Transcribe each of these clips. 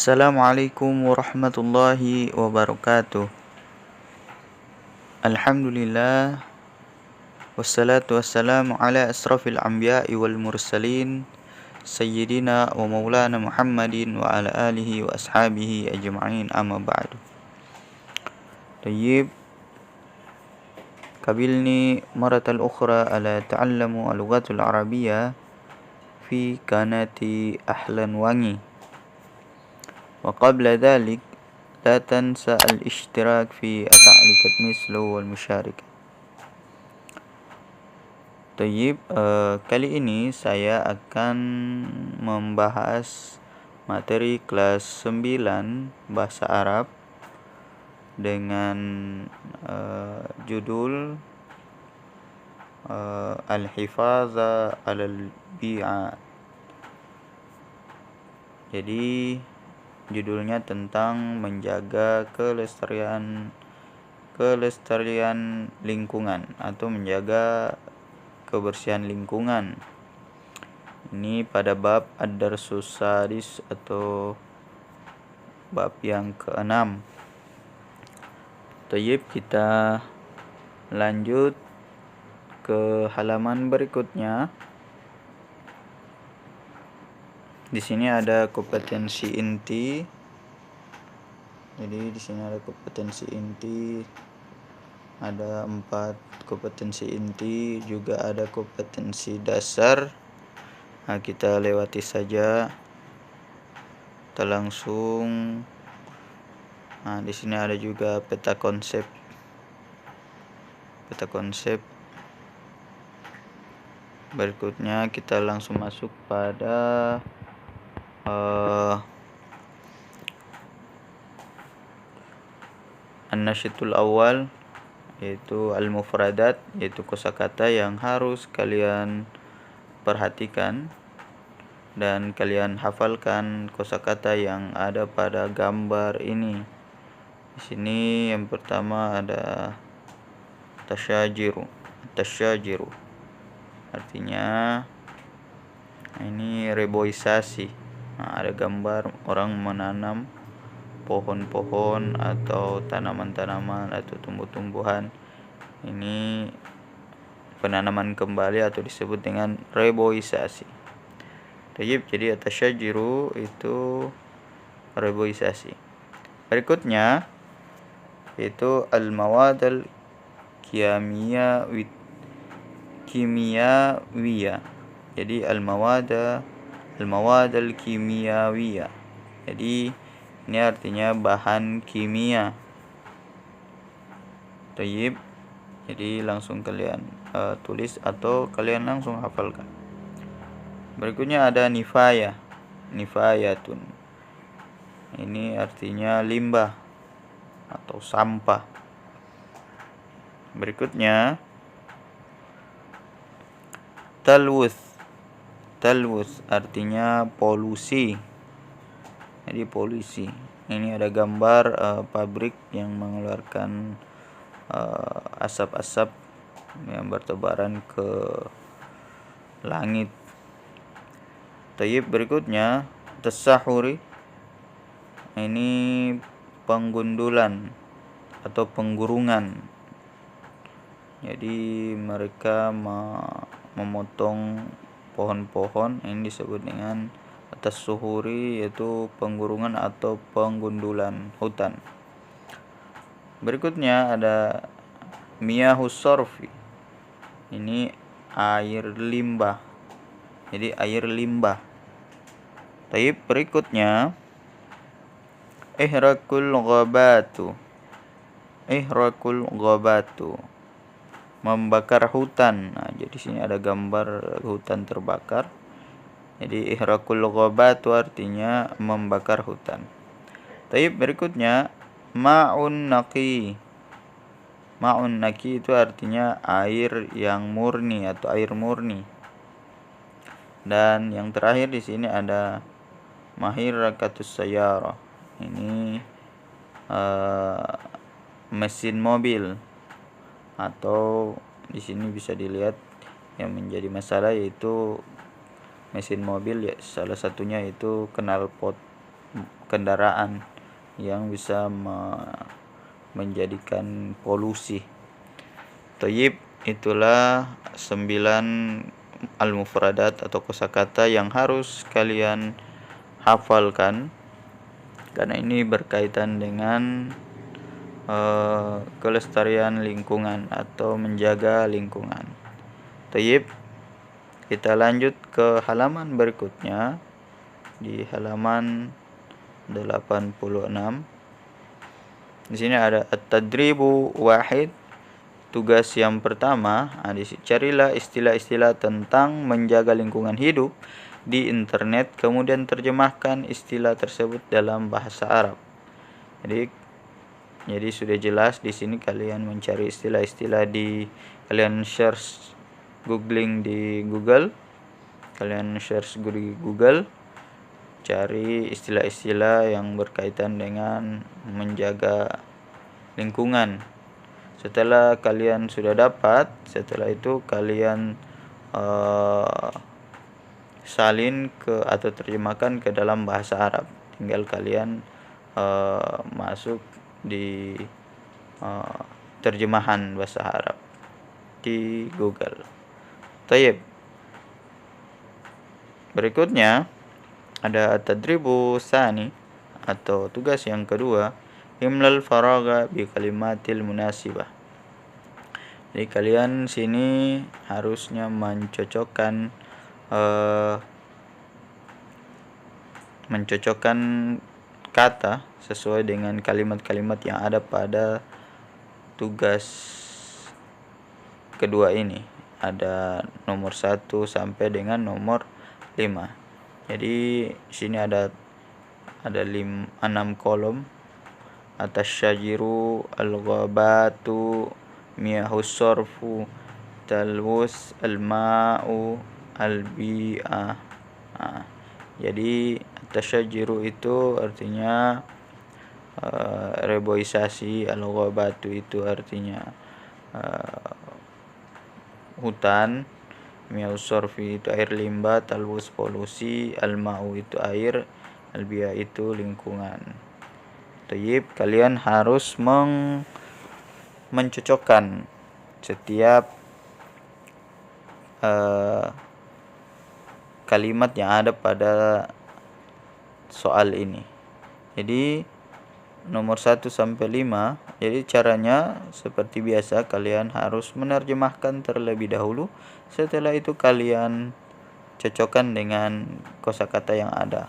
Assalamualaikum warahmatullahi wabarakatuh. Alhamdulillah, wassalatu wassalamu ala asrafil anbiya'i wal mursalin, sayyidina wa maulana Muhammadin wa ala alihi wa ashabihi ajma'in, amma ba'du. Tayyib, qabilni maratal ukhra ala ta'allamu al-lughatul arabiyyah fi kanati Ahlan Wangi. وقبل ذلك لا تنسى الاشتراك في تعليقات مثله والمشاركة. Tayyib, kali ini saya akan membahas materi kelas 9 Bahasa Arab dengan judul Al-Hifadha alal Bi'at. Jadi judulnya tentang menjaga kelestarian lingkungan atau menjaga kebersihan lingkungan. Ini pada bab ad-darsus sadis atau bab yang ke-6. Tayyib, kita lanjut ke halaman berikutnya. Di sini ada kompetensi inti. Jadi di sini ada kompetensi inti. Ada 4 kompetensi inti, juga ada kompetensi dasar. Nah, kita lewati saja. Kita langsung. Nah, di sini ada juga peta konsep. Berikutnya kita langsung masuk pada an-nasyitul awal, yaitu al-mufradat, yaitu kosakata yang harus kalian perhatikan dan kalian hafalkan kosakata yang ada pada gambar ini. Di sini yang pertama ada tasyajiru. Artinya ini reboisasi. Nah, ada gambar orang menanam pohon-pohon atau tanaman-tanaman atau tumbuh-tumbuhan. Ini penanaman kembali atau disebut dengan reboisasi. Jadi tasyajiru itu reboisasi. Berikutnya yaitu al-mawadal kimiyawiyah. Jadi al-mawadal kimiyawiyah. Jadi ini artinya bahan kimia. Tayyib. Jadi langsung kalian tulis atau kalian langsung hafalkan. Berikutnya ada nifayatun. Ini artinya limbah atau sampah. Berikutnya talwuth artinya polusi. Jadi polusi. Ini ada gambar pabrik yang mengeluarkan asap-asap yang bertebaran ke langit. Tayyib, berikutnya tasahuri. Ini penggundulan atau penggurungan. Jadi mereka memotong pohon-pohon. Ini disebut dengan atas suhuri, yaitu penggurungan atau penggundulan hutan. Berikutnya ada miyahus sorfi. Ini air limbah. Jadi air limbah. Taib, berikutnya ihrakul ghabatu. Membakar hutan. Nah, jadi sini ada gambar hutan terbakar. Jadi ihrakul ghabatu artinya membakar hutan. Taib, berikutnya ma'un naqi. Ma'un naqi itu artinya air yang murni atau air murni. Dan yang terakhir di sini ada mahirakatus sayyarah. Ini mesin mobil, atau di sini bisa dilihat yang menjadi masalah yaitu mesin mobil, ya salah satunya itu knalpot. kendaraan yang bisa menjadikan polusi. Thayyib, itulah 9 al-mufradat atau kosakata yang harus kalian hafalkan, karena ini berkaitan dengan kelestarian lingkungan atau menjaga lingkungan. Thayyib, kita lanjut ke halaman berikutnya, di halaman 86. Di sini ada at-tadribu wahid, tugas yang pertama. Carilah istilah-istilah tentang menjaga lingkungan hidup di internet, kemudian terjemahkan istilah tersebut dalam bahasa Arab. Jadi sudah jelas di sini kalian mencari istilah-istilah kalian search googling di Google. Kalian search di Google, cari istilah-istilah yang berkaitan dengan menjaga lingkungan. Setelah kalian sudah dapat, setelah itu kalian salin atau terjemahkan ke dalam bahasa Arab. Tinggal kalian masuk di terjemahan bahasa Arab di Google. Tayyib. Berikutnya ada tadribu tsani atau tugas yang kedua, imlal faraga bi kalimatil munasibah. Jadi kalian sini harusnya mencocokkan kata sesuai dengan kalimat-kalimat yang ada pada tugas kedua ini. Ada nomor 1 sampai dengan nomor 5. Jadi sini ada 6 kolom. Atas syajiru, al-ghabatu, miyahus sorfu, talwus, al-ma'u, al-bi'ah. Jadi tasyajiru itu artinya reboisasi, al-ghabatu itu artinya hutan, miyahus sorfi itu air limbah, talwus polusi, al-ma'u itu air, al-bi'ah itu lingkungan. Tayyib, kalian harus mencocokkan setiap kalimat yang ada pada soal ini. Jadi nomor 1 sampai 5. Jadi caranya seperti biasa, kalian harus menerjemahkan terlebih dahulu. Setelah itu kalian cocokkan dengan kosakata yang ada.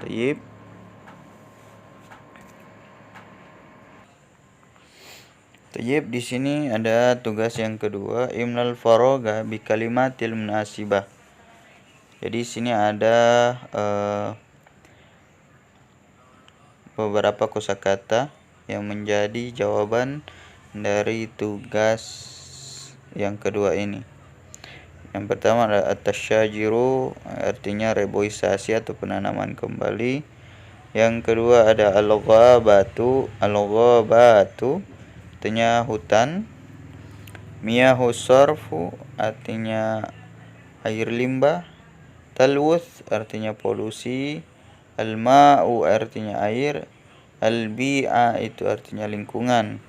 Tayyib. Tayyib, di sini ada tugas yang kedua, imlal faraga bi kalimatil munasibah. Jadi sini ada beberapa kosakata yang menjadi jawaban dari tugas yang kedua ini. Yang pertama adalah at-tasyajiru, artinya reboisasi atau penanaman kembali. Yang kedua ada al-ghabatu, artinya hutan. Miyahus sorfu, artinya air limbah. Talwuth, artinya polusi. Al-ma'u, artinya air. Al-bi'a, itu artinya lingkungan.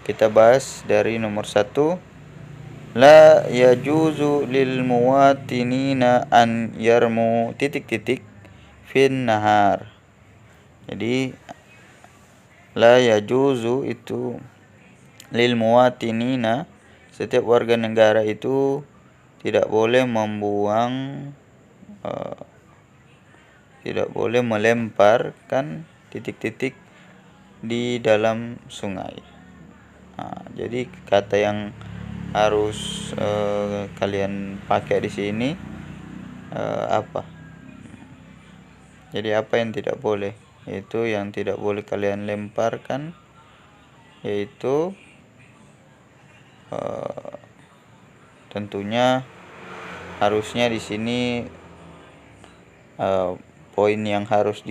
Kita bahas dari nomor 1. La yajuzu lil muwatinina an yarmu ... fin nahar. Jadi la yajuzu itu lil muwatinina, setiap warga negara itu tidak boleh membuang tidak boleh melemparkan ... di dalam sungai. Jadi kata yang harus kalian pakai di sini apa? Jadi apa yang tidak boleh? Itu yang tidak boleh kalian lemparkan, yaitu tentunya harusnya di sini poin yang harus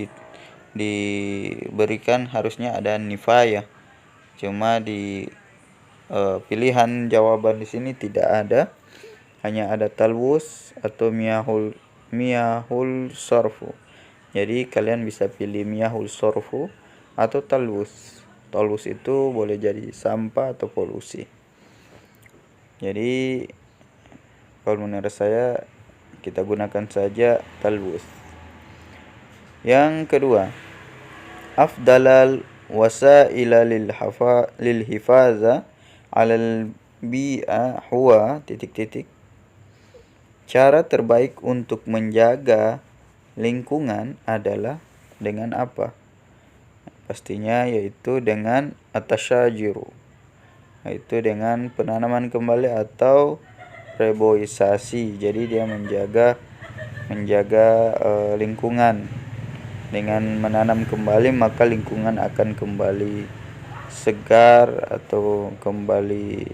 diberikan harusnya ada nifayah. Cuma di pilihan jawaban di sini tidak ada, hanya ada talwus atau miyahul sorfu. Jadi kalian bisa pilih miyahul sorfu atau talwus. Talwus itu boleh jadi sampah atau polusi. Jadi kalau menurut saya kita gunakan saja talwus. Yang kedua, afdalal wasaila lil hifaza alal bi'a huwa titik-titik. Cara terbaik untuk menjaga lingkungan adalah dengan apa? Pastinya yaitu dengan atasyajiru, yaitu dengan penanaman kembali atau reboisasi. Jadi dia menjaga lingkungan. Dengan menanam kembali maka lingkungan akan kembali segar atau kembali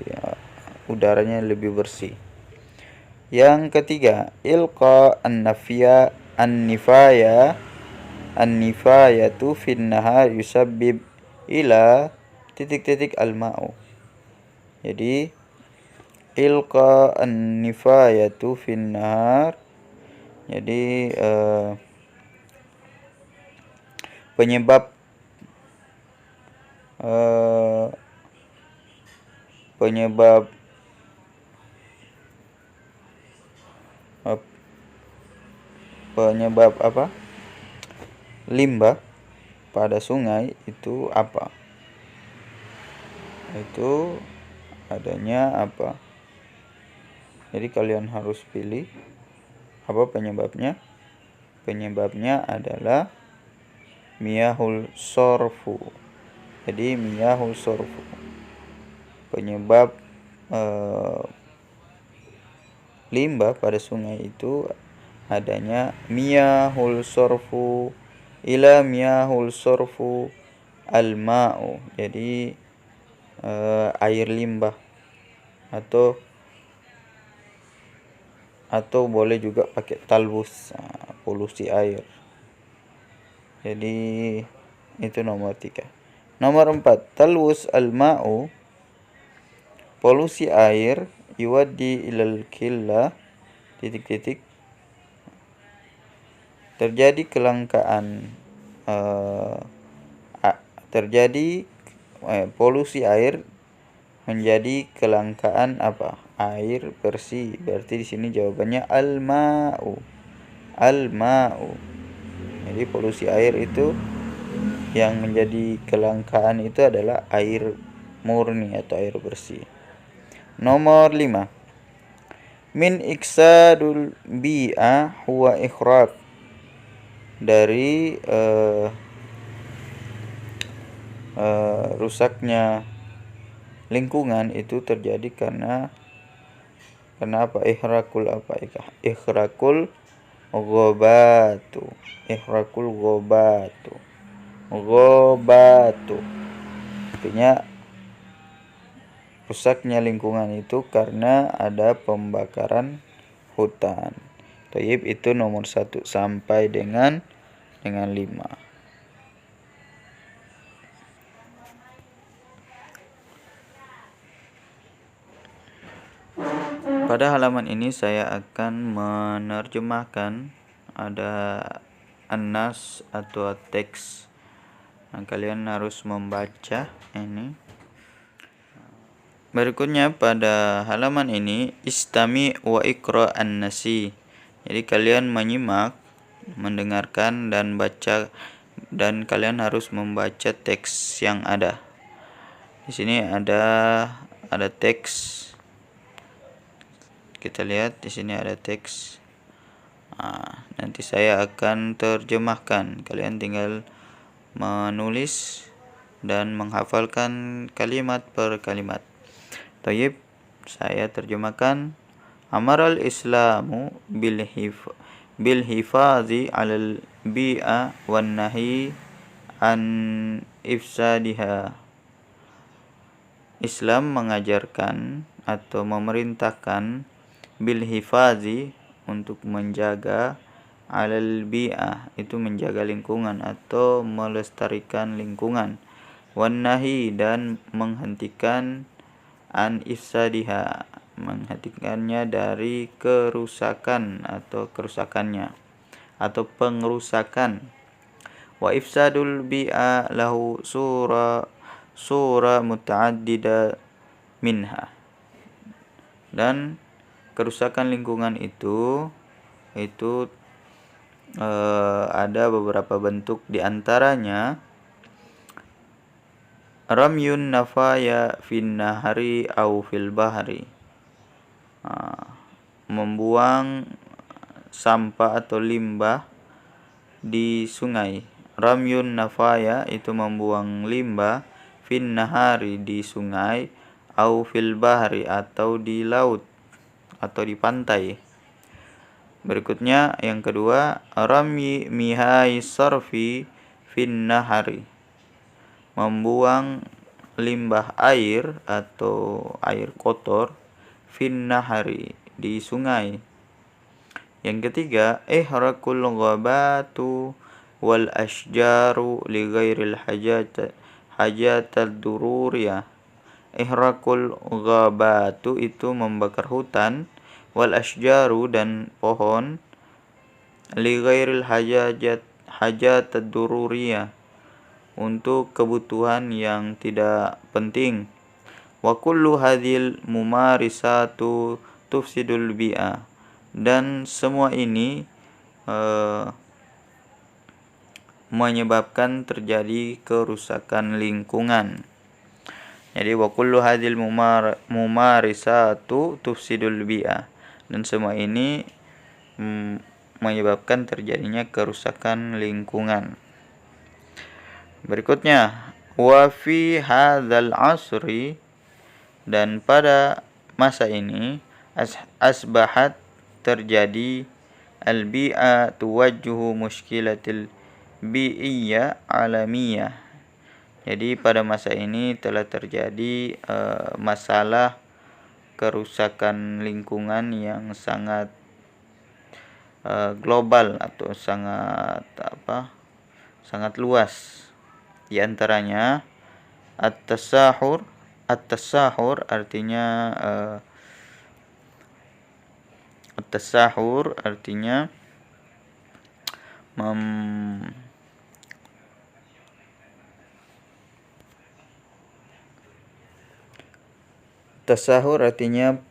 udaranya lebih bersih. Yang ketiga, ilqa an-nifayatu fin nahar yusabbib ila titik-titik al-ma'u. Jadi ilqa an-nifayatu fin nahar, jadi penyebab apa? Limbah pada sungai itu apa? Itu adanya apa? Jadi kalian harus pilih apa penyebabnya. Penyebabnya adalah miyahul sorfu. Jadi miyahul sorfu, penyebab limbah pada sungai itu adanya miyahul sorfu ila miyahul sorfu al-ma'u. Jadi air limbah atau boleh juga pakai talwus, polusi air. Jadi itu nomor 3. Nomor 4, talwus al-ma'u, polusi air, yuwaddi ilal killah titik-titik. Terjadi kelangkaan polusi air menjadi kelangkaan apa? Air bersih. Berarti di sini jawabannya al-ma'u. Al-ma'u. Jadi polusi air itu yang menjadi kelangkaan itu adalah air murni atau air bersih. Nomor 5. Min iksadul bi'a huwa ikhraq. Dari rusaknya lingkungan itu terjadi karena apa? Ikhraqul ghobatu. Ikhraqul ghobatu. Artinya rusaknya lingkungan itu karena ada pembakaran hutan. Taib, itu nomor 1 sampai dengan 5. Pada halaman ini saya akan menerjemahkan, ada an-nas atau teks. Nah, kalian harus membaca ini. Berikutnya pada halaman ini istami wa iqra an-nasi. Jadi kalian menyimak, mendengarkan dan baca, dan kalian harus membaca teks yang ada. Di sini ada teks. Kita lihat di sini ada teks. Nanti saya akan terjemahkan. Kalian tinggal menulis dan menghafalkan kalimat per kalimat. Tayyib, saya terjemahkan. Amaral Islamu bil hifazi 'alal bi'a wan nahi an ifsadiha. Islam mengajarkan atau memerintahkan bil hifazi, untuk menjaga, 'alal bi'ah, itu menjaga lingkungan atau melestarikan lingkungan, wan nahi, dan menghentikan, an ifsadiha, menghentikannya dari kerusakan atau kerusakannya. atau pengerusakan. Wa ifsadul bi'a lahu sura muta'addida minha. Dan kerusakan lingkungan itu ada beberapa bentuk, di antaranya ramyun nafaya fin nahari au fil bahri, membuang sampah atau limbah di sungai. Ramyun nafaya itu membuang limbah, fin nahari di sungai, au fil bahri atau di laut atau di pantai. Berikutnya yang kedua, rami mihai sarfi fin nahari, membuang limbah air atau air kotor, fin nahari di sungai. Yang ketiga, ihrakul ghabatu wal ashjaru li ghairil hajatal dururiyah. Ihrakul ghabatu itu membakar hutan, wal ashjaru dan pohon, li ghairil hajatad dururiyah untuk kebutuhan yang tidak penting. Wa kullu hadhil mumarisatu tufsidul bi'a, dan semua ini menyebabkan terjadi kerusakan lingkungan. Jadi wa kullu hadhil mumarisatu tufsidul bi'a, dan semua ini menyebabkan terjadinya kerusakan lingkungan. Berikutnya, wa fi hadzal asri, dan pada masa ini asbahat terjadi al-bi'a tuwajjuhu muskilatil bi'iyya alamiyah. Jadi pada masa ini telah terjadi masalah kerusakan lingkungan yang sangat global atau sangat luas. Di antaranya at-tasahur artinya tasahur artinya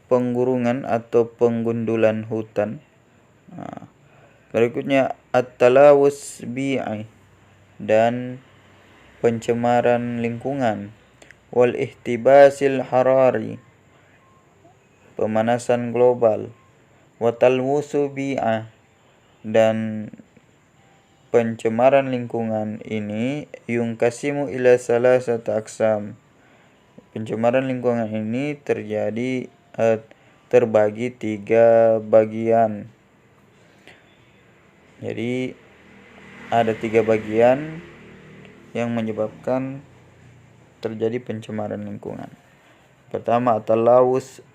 pengurungan atau penggundulan hutan. Berikutnya at-talawus bi'i, dan pencemaran lingkungan, wal ihtibasil harari, pemanasan global, wa talwusu bi'a, dan pencemaran lingkungan ini yungkasimu ila salasati aqsam. Pencemaran lingkungan ini terbagi 3 bagian. Jadi ada 3 bagian yang menyebabkan terjadi pencemaran lingkungan. Pertama, talawus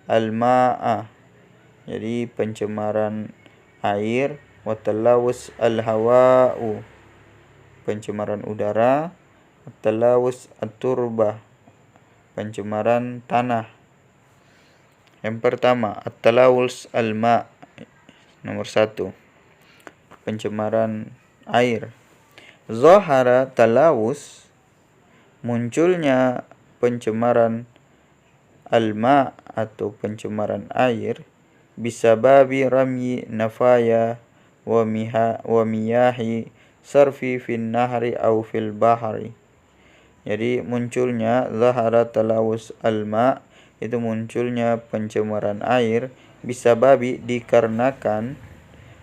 al-ma'a, jadi pencemaran air, wa talawus al-hawa'u, pencemaran udara, talawus at-turbah, pencemaran tanah. Yang pertama, at-talawus al-ma', nomor 1, pencemaran air. Zahara talawus, munculnya pencemaran alma atau pencemaran air, bisababi ramyi nafaya wa miyahi sarfi fin nahri au fil bahri. Jadi munculnya zahara talawus alma, itu munculnya pencemaran air, bisababi dikarenakan,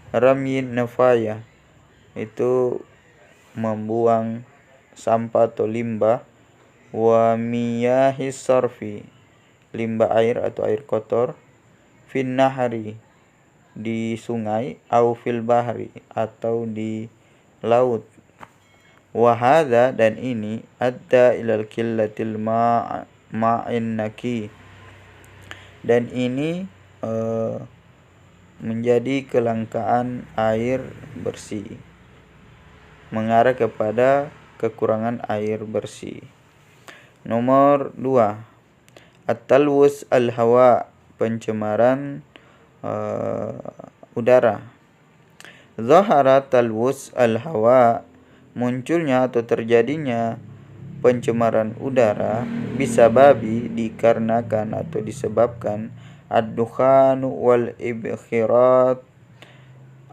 ramyi nafaya itu membuang sampah atau limbah, wa miyahi sarfi, limbah air atau air kotor, fin nahari, di sungai, au fil bahri, atau di laut. Wa hadza, dan ini, adda ilal qillatil ma'in naki, dan ini menjadi kelangkaan air bersih, mengarah kepada kekurangan air bersih. Nomor 2, at-talwus al-hawa, pencemaran udara. Zahara talwus al-hawa, munculnya atau terjadinya pencemaran udara bisa babi dikarenakan atau disebabkan ad-dukhanu wal ibkhirat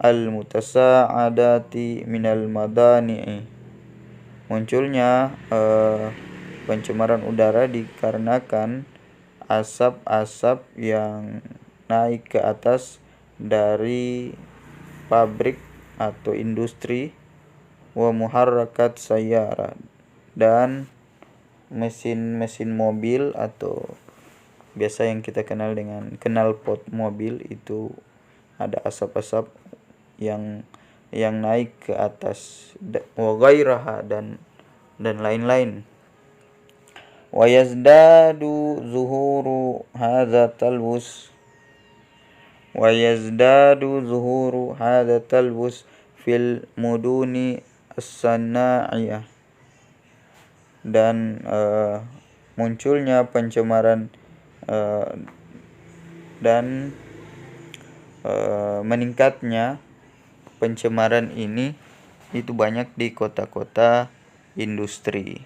al-mutasa'adati minal madani'i. Munculnya pencemaran udara dikarenakan asap-asap yang naik ke atas dari pabrik atau industri, wa muharrakat sayyara, dan mesin-mesin mobil atau biasa yang kita kenal dengan knalpot mobil, itu ada asap-asap yang naik ke atas, wa ghairaha, dan lain-lain. Wa yazdadu zuhuru hadza talwus fil muduni as-sana'iyah, dan munculnya pencemaran dan meningkatnya pencemaran ini itu banyak di kota-kota industri.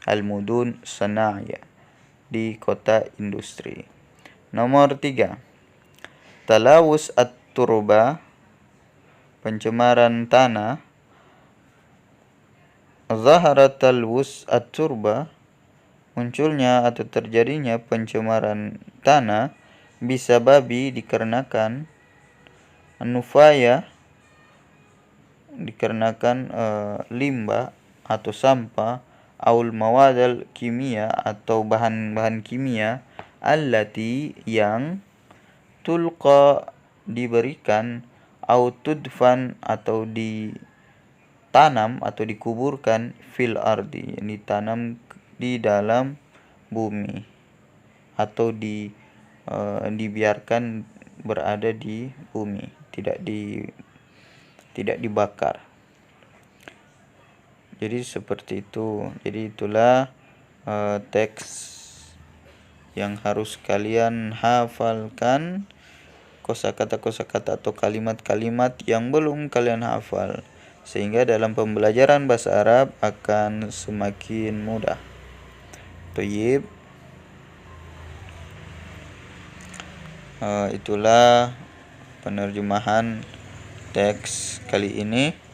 Al-mudun sana'iyah, di kota industri. Nomor 3, talawus at-turba, pencemaran tanah. Zahara talwus at-turba, munculnya atau terjadinya pencemaran tanah bisa babi dikarenakan nufaya, dikarenakan limbah atau sampah, aul mawadal kimia, atau bahan-bahan kimia, allati, yang tulqa, diberikan, au tudfan, atau ditanam atau dikuburkan, fil ardi, yang ditanam di dalam bumi, atau dibiarkan berada di bumi, tidak dibakar. Jadi seperti itu. Jadi itulah teks yang harus kalian hafalkan, kosakata atau kalimat-kalimat yang belum kalian hafal, sehingga dalam pembelajaran bahasa Arab akan semakin mudah. Thayyib. Itulah penerjemahan teks kali ini.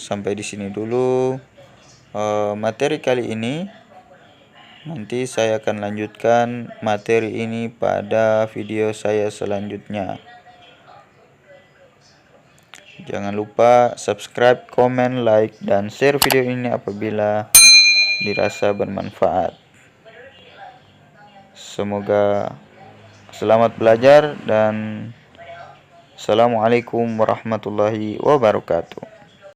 Sampai di sini dulu materi kali ini. Nanti saya akan lanjutkan materi ini pada video saya selanjutnya. Jangan lupa subscribe, komen, like, dan share video ini apabila dirasa bermanfaat. Semoga selamat belajar, dan assalamualaikum warahmatullahi wabarakatuh.